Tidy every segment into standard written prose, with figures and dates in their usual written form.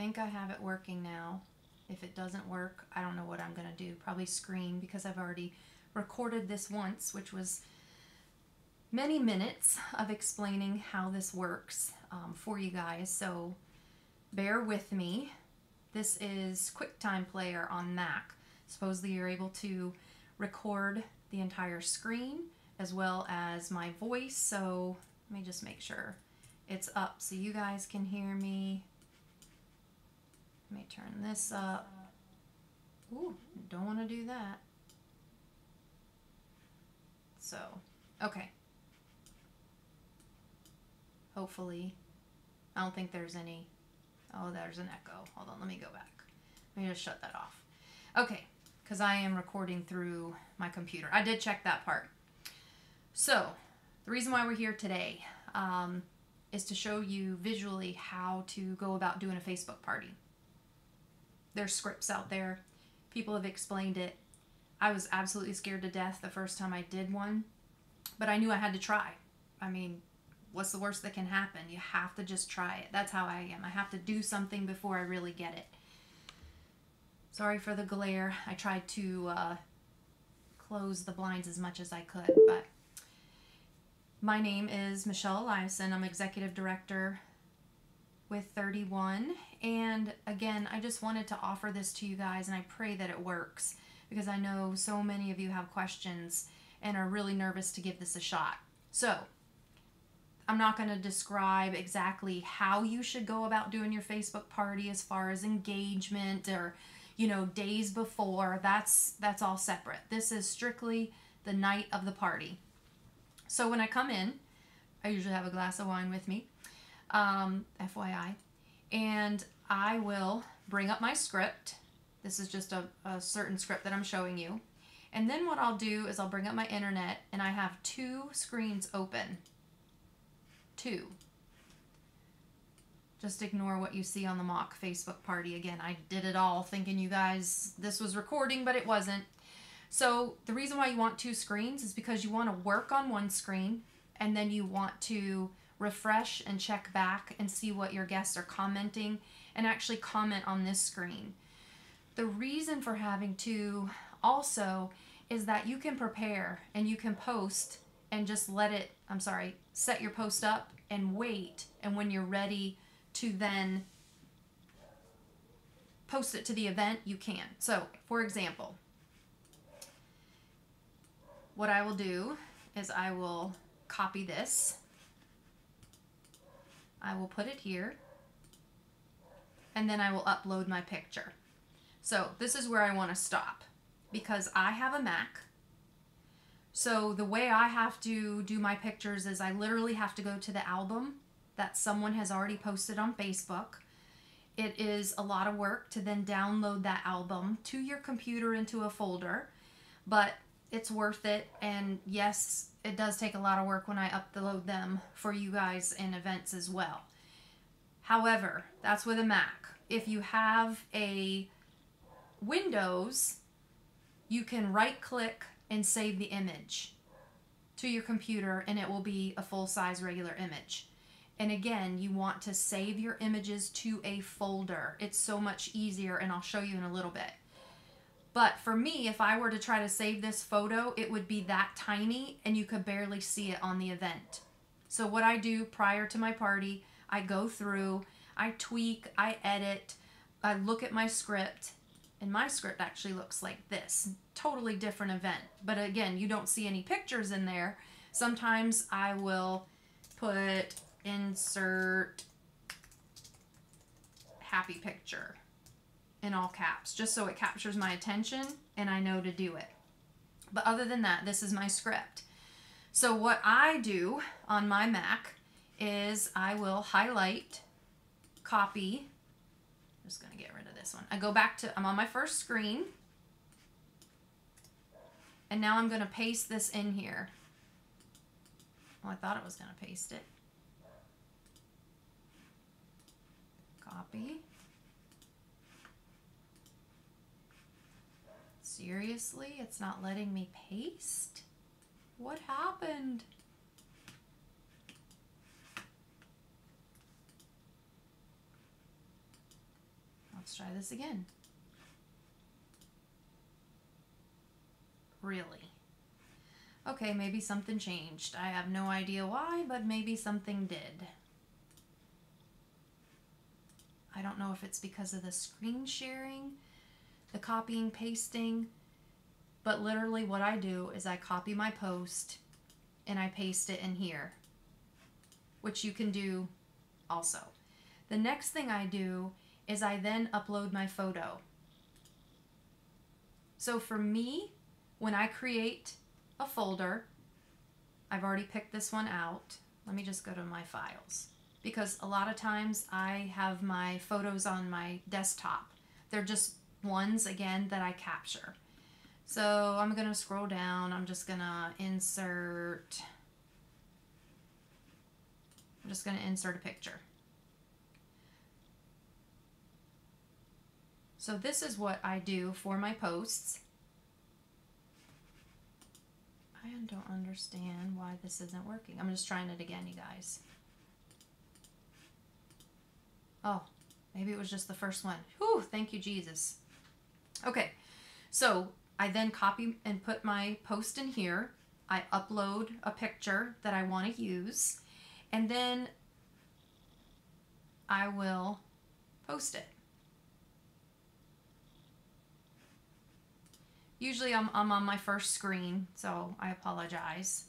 think I have it working now. If it doesn't work, I don't know what I'm going to do. Probably screen, because I've already recorded this once, which was many minutes of explaining how this works for you guys. So bear with me. This is QuickTime Player on Mac. Supposedly you're able to record the entire screen as well as my voice. So let me just make sure it's up so you guys can hear me. Let me turn this up. Ooh, don't want to do that. So, okay. Hopefully, I don't think there's any. Oh, there's an echo. Hold on, let me go back. Let me just shut that off. Okay, because I am recording through my computer. I did check that part. So, the reason why we're here today is to show you visually how to go about doing a Facebook party. There's scripts out there. People have explained it. I was absolutely scared to death the first time I did one, but I knew I had to try. I mean, what's the worst that can happen? You have to just try it. That's how I am. I have to do something before I really get it. Sorry for the glare. I tried to close the blinds as much as I could, but my name is Michele Eliason. I'm Executive Director with 31, and again, I just wanted to offer this to you guys, and I pray that it works, because I know so many of you have questions and are really nervous to give this a shot. So I'm not going to describe exactly how you should go about doing your Facebook party as far as engagement or, you know, days before. That's all separate. This is strictly the night of the party. So when I come in, I usually have a glass of wine with me, FYI, and I will bring up my script. This is just a certain script that I'm showing you. And then what I'll do is I'll bring up my internet, and I have 2 screens open. 2. Just ignore what you see on the mock Facebook party. Again, I did it all thinking you guys, this was recording, but it wasn't. So the reason why you want 2 screens is because you want to work on one screen, and then you want to refresh and check back and see what your guests are commenting, and actually comment on this screen. The reason for having 2 also is that you can prepare and you can post and just set your post up and wait, and when you're ready to then post it to the event, you can. So, for example, what I will do is I will copy this. I will put it here, and then I will upload my picture. So this is where I want to stop, because I have a Mac. So the way I have to do my pictures is I literally have to go to the album that someone has already posted on Facebook. It is a lot of work to then download that album to your computer into a folder, but it's worth it. And yes, it does take a lot of work when I upload them for you guys in events as well. However, that's with a Mac. If you have a Windows, you can right click and save the image to your computer, and it will be a full-size regular image. And again, you want to save your images to a folder. It's so much easier, and I'll show you in a little bit. But for me, if I were to try to save this photo, it would be that tiny and you could barely see it on the event. So what I do prior to my party, I go through, I tweak, I edit, I look at my script, and my script actually looks like this. Totally different event. But again, you don't see any pictures in there. Sometimes I will put insert happy picture in all caps, just so it captures my attention and I know to do it. But other than that, this is my script. So what I do on my Mac is I will highlight, copy. I'm just going to get rid of this one. I go back to, I'm on my first screen, and now I'm going to paste this in here. Well, I thought it was going to paste it. Copy. Seriously, it's not letting me paste? What happened? Let's try this again. Really? Okay, maybe something changed. I have no idea why, but maybe something did. I don't know if it's because of the screen sharing, the copying, pasting, but literally what I do is I copy my post and I paste it in here, which you can do also. The next thing I do is I then upload my photo. So for me, when I create a folder, I've already picked this one out. Let me just go to my files, because a lot of times I have my photos on my desktop. They're just ones, again, that I capture. So I'm going to scroll down. I'm just going to insert a picture. So this is what I do for my posts. I don't understand why this isn't working. I'm just trying it again, you guys. Oh, maybe it was just the first one. Whew, thank you, Jesus. Okay, so I then copy and put my post in here. I upload a picture that I want to use, and then I will post it. Usually I'm on my first screen, so I apologize.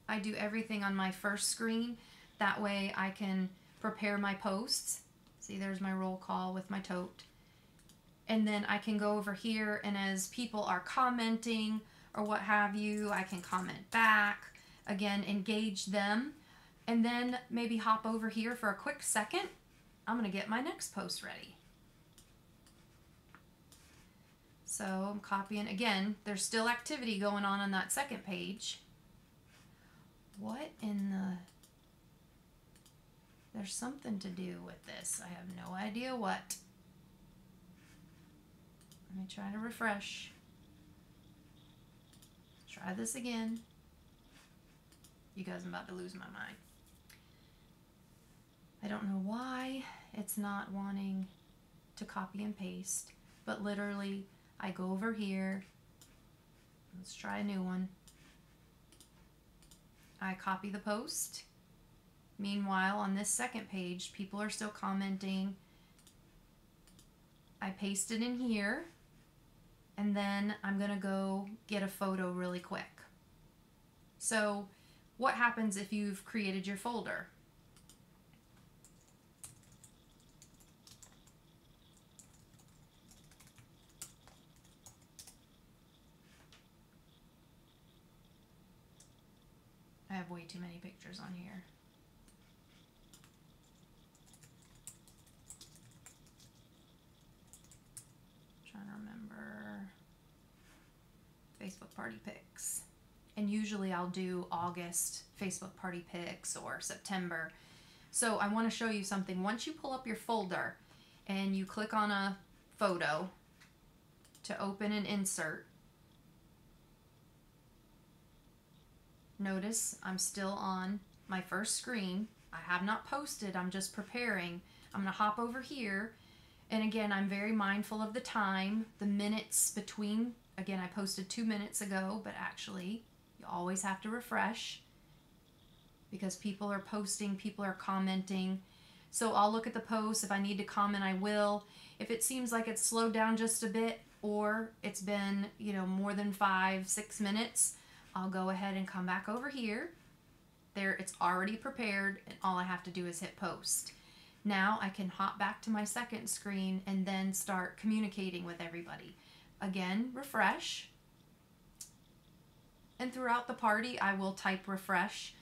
I do everything on my first screen. That way I can prepare my posts. See, there's my roll call with my tote. And then I can go over here, and as people are commenting or what have you, I can comment back. Again, engage them. And then maybe hop over here for a quick second. I'm going to get my next post ready. So I'm copying. Again, there's still activity going on that second page. What in the... There's something to do with this. I have no idea what. Let me try to refresh. Try this again. You guys, I'm about to lose my mind. I don't know why it's not wanting to copy and paste, but literally I go over here. Let's try a new one. I copy the post. Meanwhile, on this second page, people are still commenting. I paste it in here, and then I'm going to go get a photo really quick. So what happens if you've created your folder? I have way too many pictures on here. Trying to remember. Facebook party pics. And usually I'll do August Facebook party pics or September. So I want to show you something. Once you pull up your folder and you click on a photo to open and insert, notice I'm still on my first screen. I have not posted, I'm just preparing. I'm going to hop over here, and again, I'm very mindful of the time, the minutes between. Again, I posted 2 minutes ago, but actually you always have to refresh because people are posting, people are commenting. So I'll look at the post. If I need to comment, I will. If it seems like it's slowed down just a bit, or it's been, more than 5-6 minutes, I'll go ahead and come back over here. There, it's already prepared, and all I have to do is hit post. Now I can hop back to my second screen and then start communicating with everybody. Again, refresh. And throughout the party, I will type refresh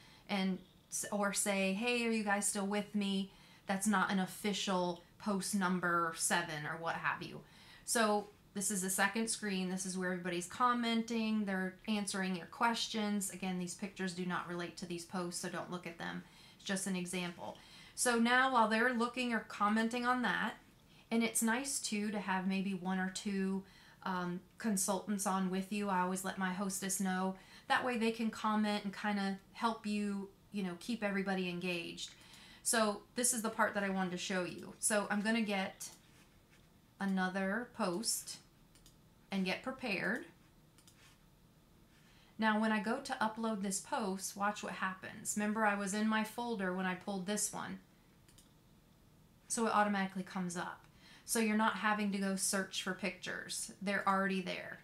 or say, hey, are you guys still with me? That's not an official post number 7 or what have you. So this is the second screen. This is where everybody's commenting. They're answering your questions. Again, these pictures do not relate to these posts, so don't look at them. It's just an example. So now while they're looking or commenting on that, and it's nice too to have maybe 1 or 2 consultants on with you. I always let my hostess know. That way they can comment and kind of help you, keep everybody engaged. So this is the part that I wanted to show you. So I'm going to get another post and get prepared. Now when I go to upload this post, watch what happens. Remember, I was in my folder when I pulled this one. So it automatically comes up. So you're not having to go search for pictures. They're already there.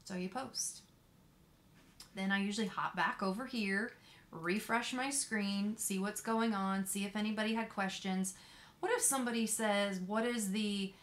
So you post. Then I usually hop back over here, refresh my screen, see what's going on, see if anybody had questions. What if somebody says, what is the,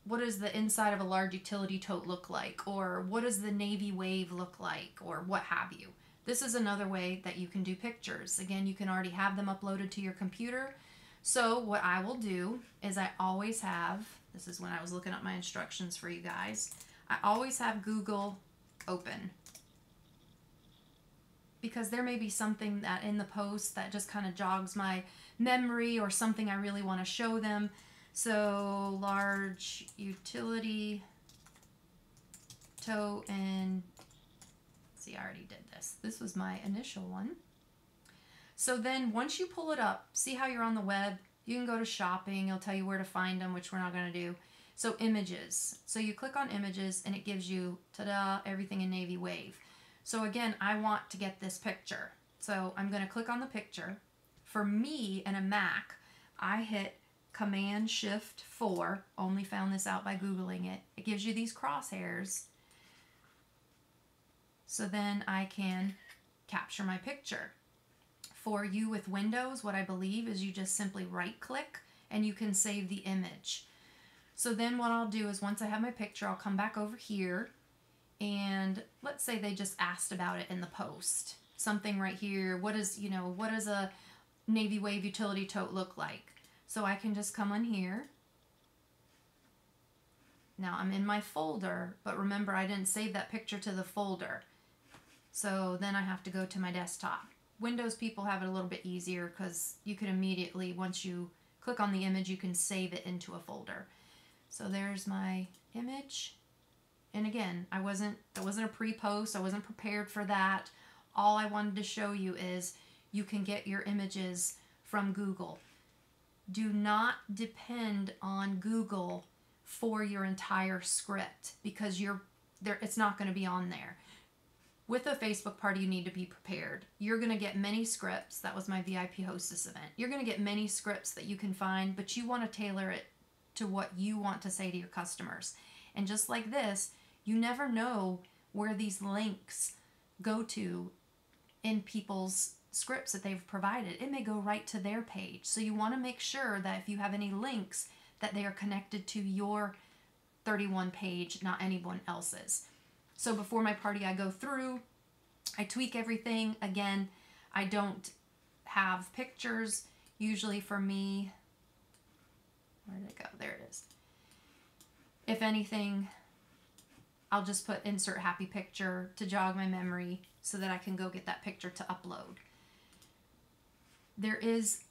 what does the inside of a large utility tote look like? Or what does the Navy wave look like? Or what have you. This is another way that you can do pictures. Again, you can already have them uploaded to your computer. So what I will do is I always have, this is when I was looking up my instructions for you guys, I always have Google open. Because there may be something that in the post that just kind of jogs my memory or something I really want to show them. So large utility tote, and see, I already did this. This was my initial one. So then once you pull it up, see how you're on the web, you can go to shopping. It'll tell you where to find them, which we're not going to do. So images. So you click on images and it gives you, ta-da, everything in Navy wave. So again, I want to get this picture. So I'm going to click on the picture. For me and a Mac, I hit Command-Shift-4, only found this out by Googling it. It gives you these crosshairs. So then I can capture my picture. For you with Windows, what I believe is you just simply right-click and you can save the image. So then what I'll do is once I have my picture, I'll come back over here and let's say they just asked about it in the post. Something right here, what does a Navy wave utility tote look like? So I can just come on here. Now I'm in my folder, but remember I didn't save that picture to the folder. So then I have to go to my desktop. Windows people have it a little bit easier because you can immediately, once you click on the image, you can save it into a folder. So there's my image. And again, that wasn't a pre-post. I wasn't prepared for that. All I wanted to show you is you can get your images from Google. Do not depend on Google for your entire script because it's not going to be on there. With a Facebook party, you need to be prepared. You're going to get many scripts. That was my VIP hostess event. You're going to get many scripts that you can find, but you want to tailor it to what you want to say to your customers. And just like this, you never know where these links go to in people's scripts that they've provided. It may go right to their page. So you want to make sure that if you have any links, that they are connected to your 31 page, not anyone else's. So before my party, I go through, I tweak everything. Again, I don't have pictures. Usually for me, where did it go? There it is. If anything, I'll just put insert happy picture to jog my memory so that I can go get that picture to upload. There is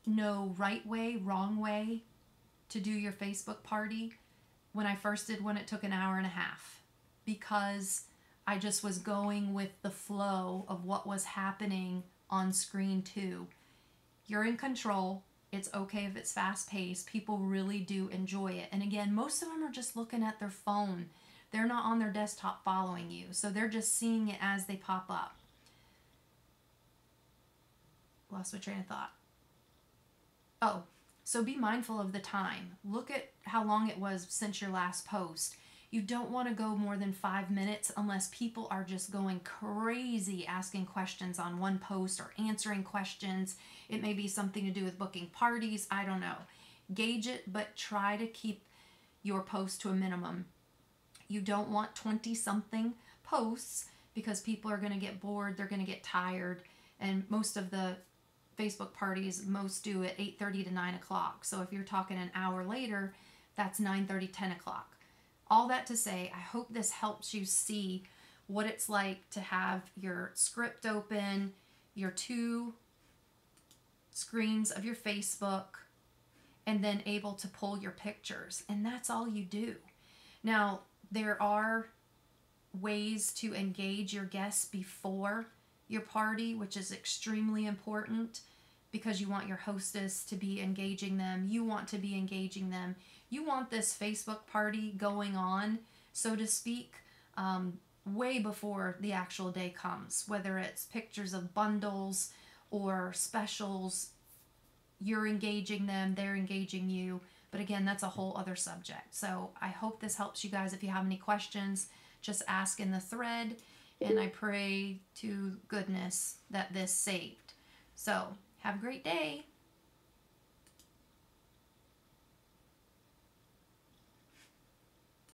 no right way, wrong way to do your Facebook party. When I first did one, it took an hour and a half because I just was going with the flow of what was happening on screen too. You're in control. It's okay if it's fast paced. People really do enjoy it. And again, most of them are just looking at their phone. They're not on their desktop following you. So they're just seeing it as they pop up. Lost my train of thought. Oh, so be mindful of the time. Look at how long it was since your last post. You don't want to go more than 5 minutes unless people are just going crazy asking questions on one post or answering questions. It may be something to do with booking parties. I don't know. Gauge it, but try to keep your post to a minimum. You don't want 20-something posts because people are going to get bored. They're going to get tired. And most of the Facebook parties, most do at 8:30 to 9 o'clock. So if you're talking an hour later, that's 9:30, 10 o'clock. All that to say, I hope this helps you see what it's like to have your script open, your 2 screens of your Facebook, and then able to pull your pictures. And that's all you do. Now, there are ways to engage your guests before your party, which is extremely important because you want your hostess to be engaging them. You want to be engaging them. You want this Facebook party going on, so to speak, way before the actual day comes. Whether it's pictures of bundles or specials, you're engaging them, they're engaging you. But again, that's a whole other subject. So I hope this helps you guys. If you have any questions, just ask in the thread. And I pray to goodness that this saved. So have a great day.